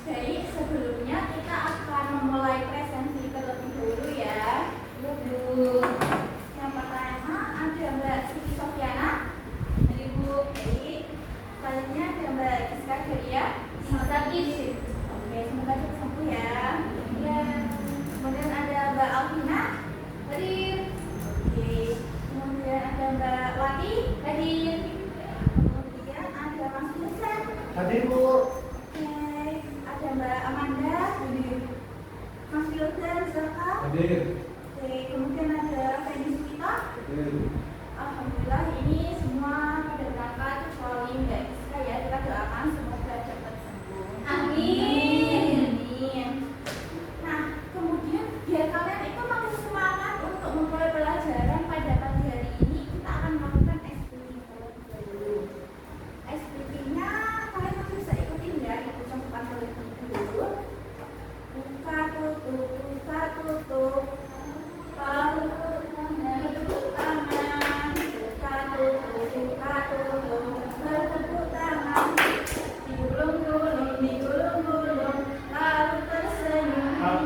Baik, sebelumnya kita akan memulai presentasi terlebih dahulu ya. Yang pertama ada Mbak Siti Sofiana. Dari Bu. Baik. Selanjutnya ada Mbak Giska Geria. Oke, semoga cepat sembuh ya. Kemudian ada Mbak Alvina. Hadir. Oke. Kemudian ada Mbak Wati. Hadir. Kemudian ada Mas Musa. Hadir, Bu. Ada Mbak Amanda, hadir. Mas Wildan, silakan. Hadir. Oke, kemudian ada Fendi Sukita. Hadir. Alhamdulillah ini semua pada berangkat kecuali Mbak Giska ya. Kita doakan semoga cepat sembuh. Amin. Nah, kemudian biar kalian itu makin semangat untuk memulai pelajaran pada pagi hari ini, kita akan melakukan SPP dulu. SPP-nya kalian masih bisa ikutin ya, ikut cakupan terlebih dulu. Buka tutup, lalu bertepuk tangan, buka tutup, bertepuk tangan, digulung-gulung, lalu tersenyum,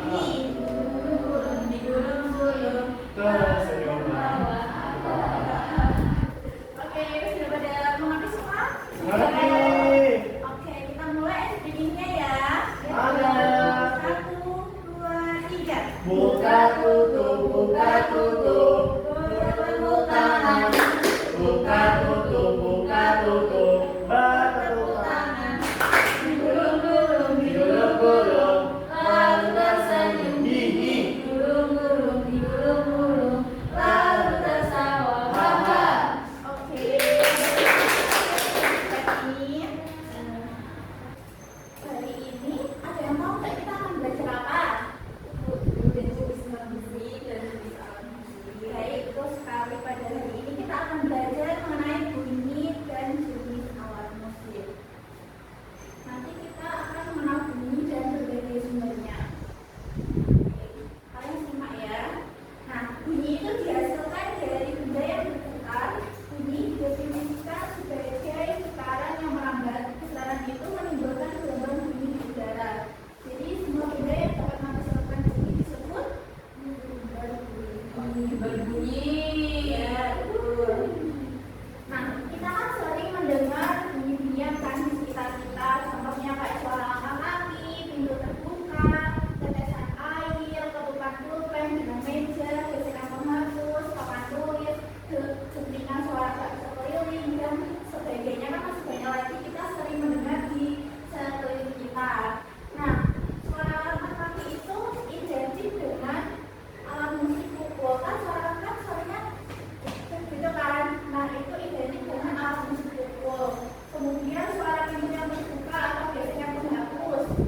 digulung-gulung, tersenyum bawah. Oke, sudah pada mengerti semua? Oke, kita mulai SPP-nya ya. Ada. 1, 2, 3. Buka tutup, bertepuk tangan. Buka tutup, bertepuk tangan. Digulung-gulung, lalu tersenyum, digulung-gulung, lalu tertawa. Oke. Hari ini ada yang tahu nggak kita akan belajar apa? Baik, betul sekali. Pada hari ini kita akan belajar mengenai bunyi dan jenis alat musik. Nanti kita akan mengenal bunyi dan berbagai sumbernya. Kalian simak ya. Nah, bunyi itu dihasilkan dari benda yang berputar. Bunyi didefinisikan sebagai putaran yang merambat. Putaran itu menimbulkan gelombang bunyi di udara. Jadi semua benda yang dapat menghasilkan bunyi disebut berbunyi. Ya, betul. Nah, kita kan sering mendengar bunyi-bunyian kan di sekitar kita. Contohnya kayak suara langkah kaki, pintu terbuka, tetesan air, ketukan pulpen dengan meja, gesekan penghapus, papan tulis, jepringan suara bakso keliling dan sebagainya. Kan masih banyak lagi kita sering mendengar di sekeliling kita. Nah, suara langkah kaki itu identik dengan alat musik pukul. Kan suara kan suaranya gitu kan. Nah, itu identik dengan alat musik pukul. Kemudian suara pintu yang terbuka atau biasanya penghapus itu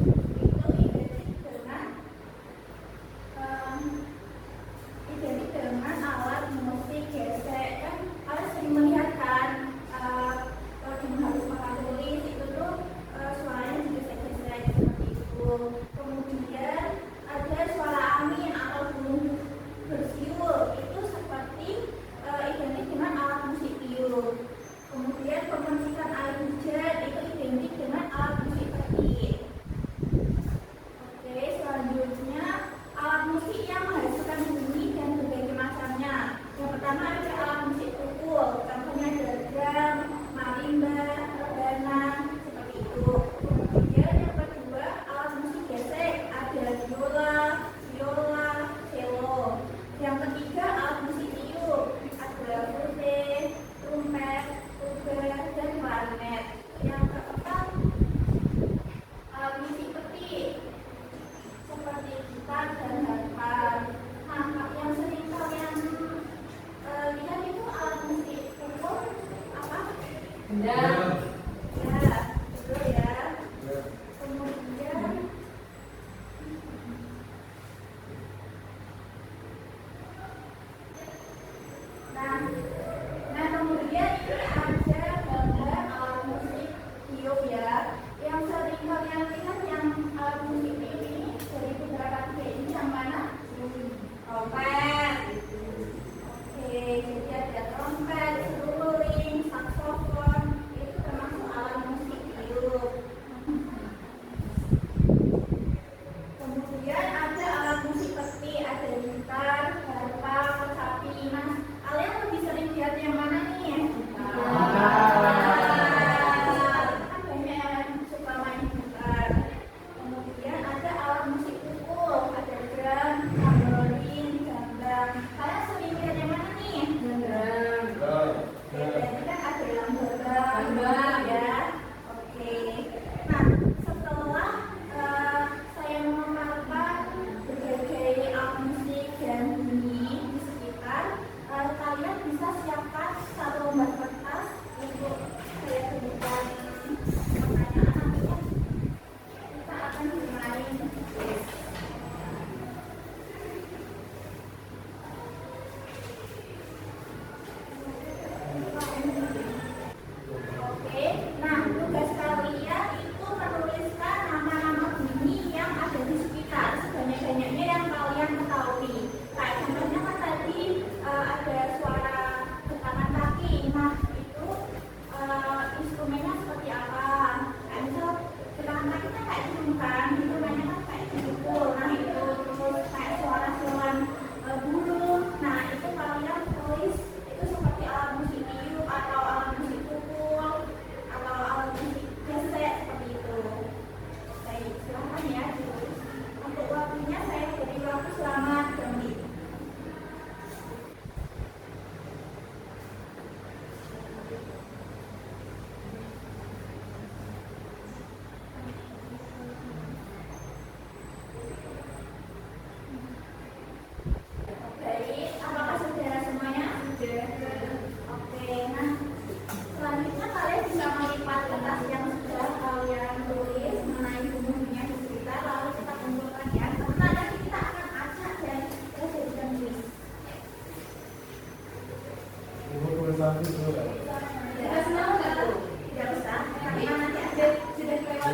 identik dengan alat musik gesek. Kan kalian sering melihat kan kalau di menghapus papan tulis itu tuh suaranya digesek-gesek seperti itu. Kemudian ada suara angin atau burung bersiul, itu seperti identik dengan alat musik tiup. Kemudian pemercikan air hujan itu identik dengan alat musik petik. Oke, selanjutnya alat musik yang menghasilkan bunyi dan berbagai macamnya. Yang pertama ada alat musik pukul, contohnya drum, marimba, rebana, seperti itu. Kemudian yang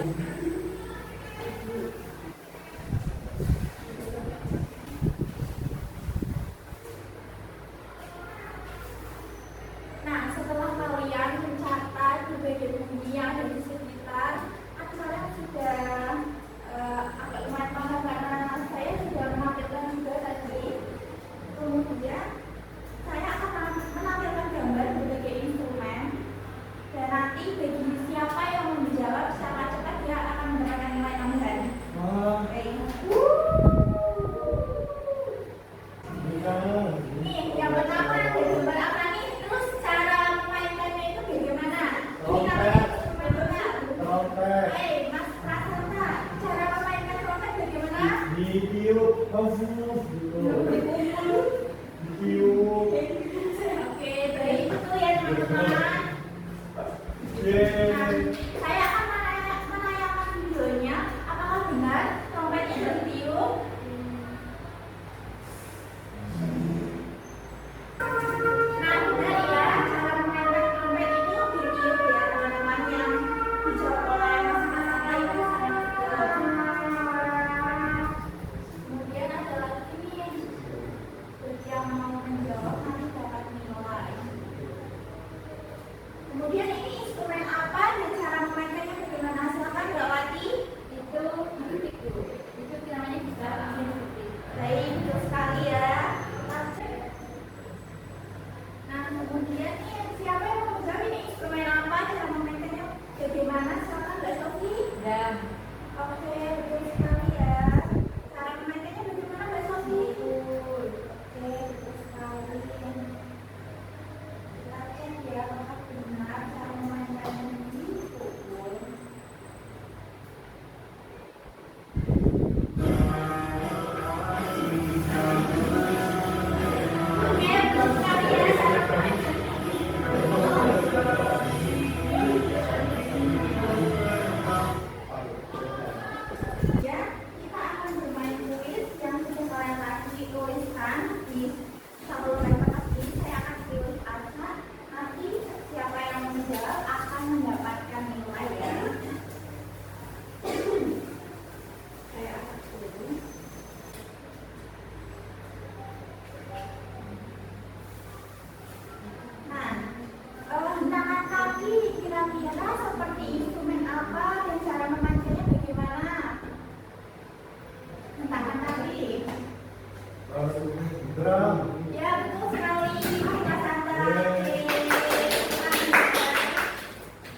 Nah, setelah kalian mencatat di bagian bumi yang ada di sekitar, kalian sudah agak lumayan paham karena saya sudah menampilkan juga tadi. Kemudian saya akan menampilkan gambar berbagai instrumen dan nanti bagi siapa yang menjawab secara cepat dia akan mendapatkan nilai tambahan. Oke. Nih, yang pertama ada gambar apa nih? Terus cara memainkannya itu bagaimana? Ini namanya instrumen benar. Trompet. Mas Prasanta, cara memainkan trompet bagaimana? Ditiup, dulu. Ditiup. Oke, baik itu ya teman-teman. Nah, saya akan menayangkan videonya. Apakah benar trompetnya bertiup? Nah, benar ya. Cara memainkan trompet itu bertiup ya teman-teman, yang dijawab oleh Mas Prasanta itu sangat betul. Kemudian ada lagi nih, bagi yang mau menjawab nanti dapat nilai. Kemudian ini instrumen apa dan cara memainkannya bagaimana? Silakan Mbak Wati. Itu namanya gitar. Baik, betul sekali ya. Nah, kemudian nih siapa yang mau menjawab ini instrumen apa, cara memainkannya bagaimana? Silakan Mbak Sofi. Oke, betul sekali ya. Cara memainkannya bagaimana Mbak Sofi? Oke, betul sekali. Silakan ya, apakah benar cara memainkannya ini? Oke, betul sekali ya cara memainkannya. Ya, kita akan bermain kuis yang sudah kalian tadi tuliskan di saluran kertas ini. Saya akan tulis aja. Nanti siapa yang menjawab akan mendapatkan nilai ya. Saya akan tulis. Nah, hentakan kaki kira-kira seperti instrumen apa dan cara memainkannya bagaimana? Hentakan kaki. Drum. Ya, betul sekali Mas Prasanta.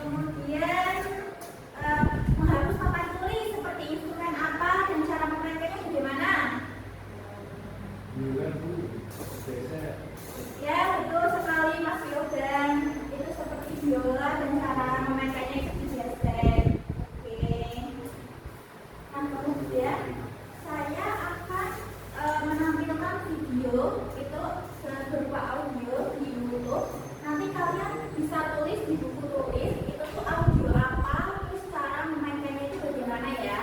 Kemudian menghapus papan tulis seperti instrumen apa dan cara memainkannya bagaimana? Ya, betul sekali Mas Yogan. Itu seperti biola dan cara memainkannya itu digesek. Oke. Nah, kemudian saya akan menampilkan video itu berupa audio di YouTube. Nanti kalian bisa tulis di buku tulis itu tuh audio apa, terus cara memainkannya itu bagaimana ya.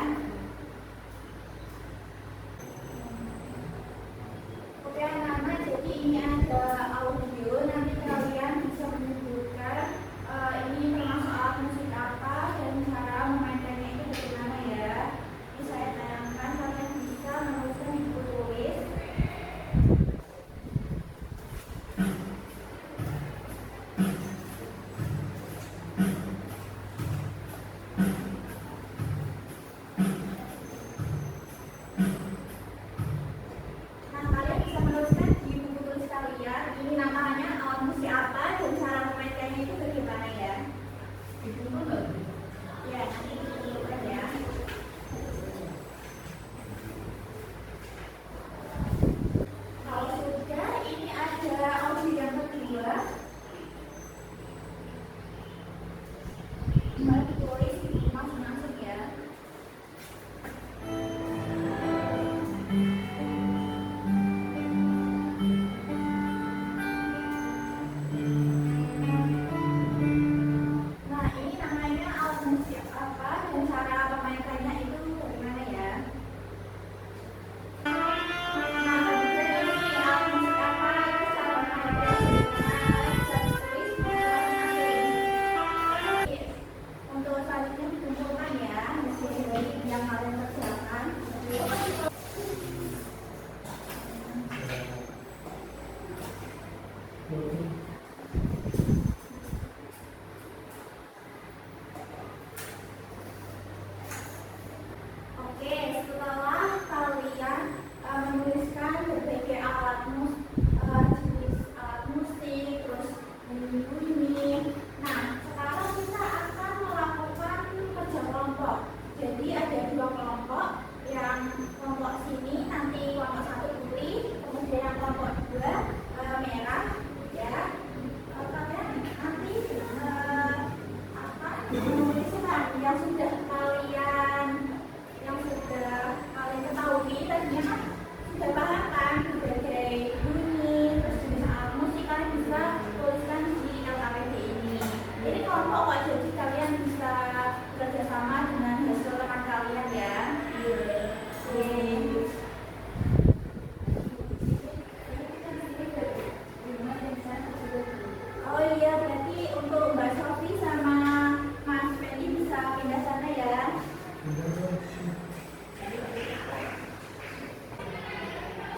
Oke, anak-anak, jadi ini ada audio. Nanti kalian bisa menyebutkan ini termasuk alat musik apa dan cara memainkannya itu bagaimana ya. Ini saya tayangkan, kalian bisa menuliskan di buku tulis. Nah, kalian bisa menuliskan di buku tulis kalian. Ini namanya alat musik apa dan cara memainkannya itu bagaimana ya. Ya, nanti ditentukan ya. Kalau sudah, ini ada audio yang kedua. Kalian tulis di buku masing-masing ya. Nah, ini namanya alat musik apa dan yang sudah kalian ketahui tadinya kan sudah paham kan berbagai bunyi, terus juga musik kalian bisa tuliskan di LKPD ini. Jadi kelompok kok, jadi kalian bisa kerjasama dengan hasil teman kalian ya. Oh iya, berarti untuk Mbak Sofi sama Mas Fendi bisa pindah sana ya.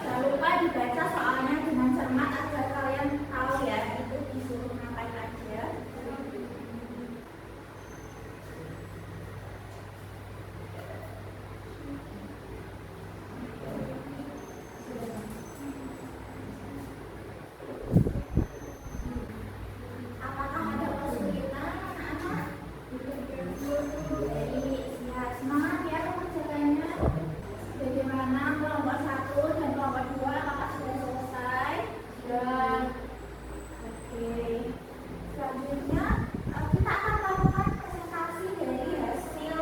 Jangan lupa dibaca soalnya dengan cermat agar kalian tahu ya, itu disuruh ngapain aja. Apakah ada kesulitan anak-anak? Jadi ya semangat ya mengerjakannya. Bagaimana kelompok 1 dan kelompok 2 apakah sudah selesai? Dan oke. Selanjutnya kita akan melakukan presentasi dari hasil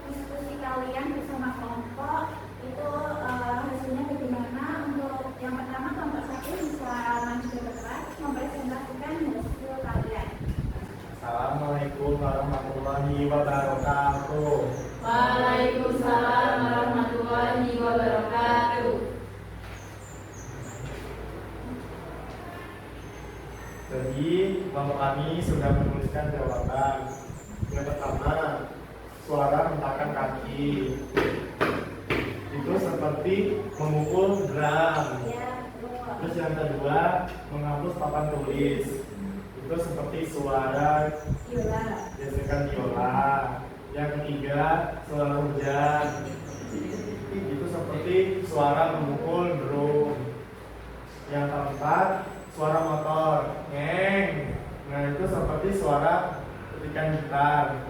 diskusi kalian bersama kelompok. Itu hasilnya bagaimana? Untuk yang pertama kelompok 1 bisa maju ke depan mempresentasikan hasil kalian. Assalamualaikum warahmatullahi wabarakatuh. Waalaikumsalam warahmatullahi wabarakatuh. Jadi, kelompok kami sudah menuliskan jawaban. Yang pertama, suara hentakan kaki. Itu seperti memukul drum. Ya, Terus yang kedua, menghapus papan tulis. Itu seperti suara Yola. gesekan biola. Yang ketiga, suara hujan. Itu seperti suara memukul drum. Yang keempat, suara motor, ngeng. Nah itu seperti suara ketikan gitar,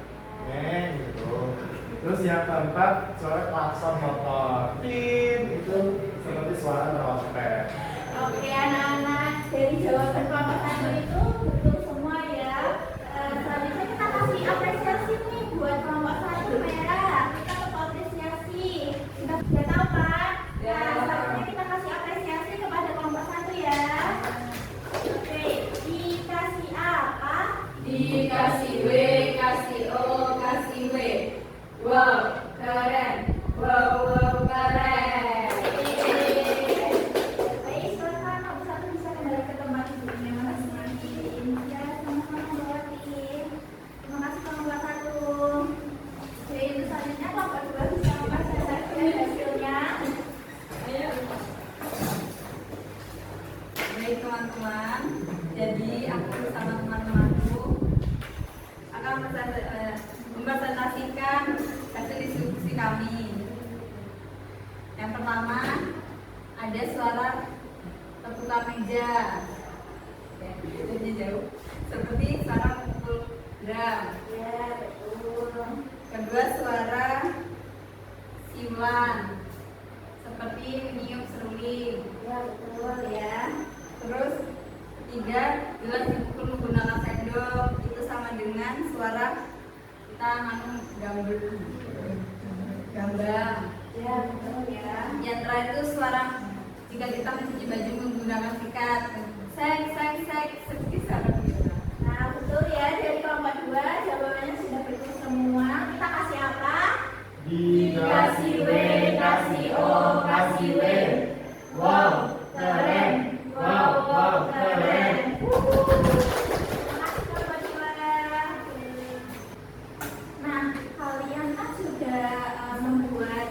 ngeng gitu. Terus yang keempat, suara klakson motor, tin. Itu seperti suara trompet. Oke anak-anak, dari jawaban kelompok 1 itu betul semua ya. Selanjutnya kita kasih apresiasi nih buat kelompok 1 merah. Kita untuk apresiasi. Sudah tahu kan? Ya. Nah, selanjutnya kita kasih apresiasi kepada kelompok 1 ya. Oke, dikasih apa? Dikasih W, kasih O, kasih W. Wow, keren. Wow, keren. Baik, silakan kelompok 1 bisa kembali ke tempat duduknya masing-masing. Ya, sama-sama bawa tim. Terima kasih kelompok 1. Jadi itu selanjutnya kelompok 2 bisa mempresentasikan hasilnya. Ayo. Baik teman-teman, jadi aku bersama teman-temanku akan mempresentasikan hasil diskusi kami. Yang pertama, ada suara tepukan meja. Ya, itu jauh. Seperti suara memukul drum. Ya, betul. Kedua, suara siulan. Seperti meniup seruling. Ya, betul ya. Terus ketiga, gelas dipukul menggunakan sendok. Itu sama dengan suara kita gambang. Ya, betul ya. Yang terakhir itu suara jika kita mencuci baju menggunakan sikat. Sek, sek, sek, seperti suara kita. Nah, betul ya. Dari kelompok 2 jawabannya sudah betul semua. Kita kasih apa? Dikasih W, kasih O, kasih W. Wow, keren. Wow, wow, keren. Terima kasih kelompok 2. Nah, kalian kan sudah membuat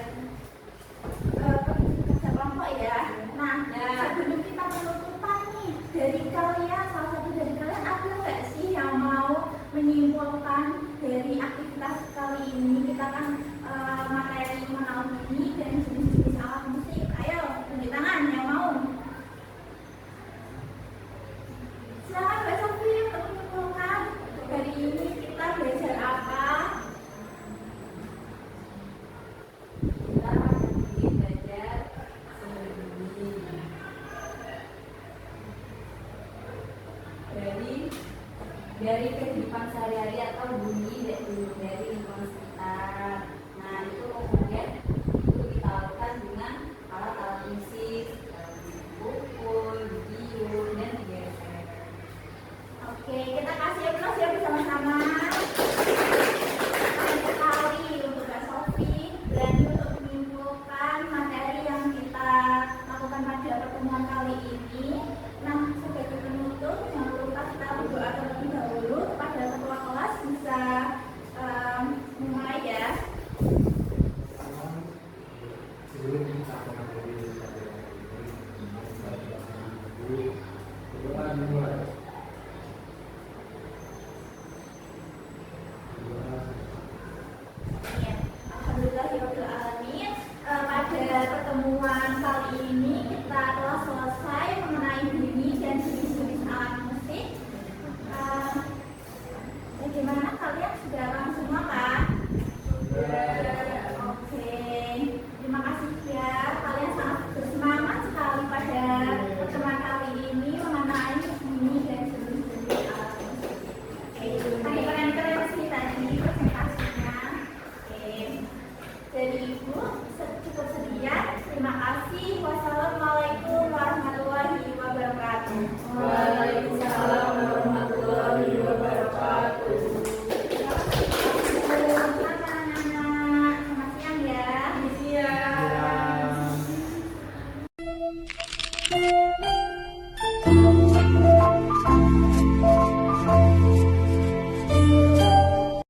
kerja kelompok ya. Nah, Ya. sebelum kita penutupan nih, dari kalian, salah satu dari kalian ada nggak sih yang mau menyimpulkan dari aktivitas kali ini? Kita kan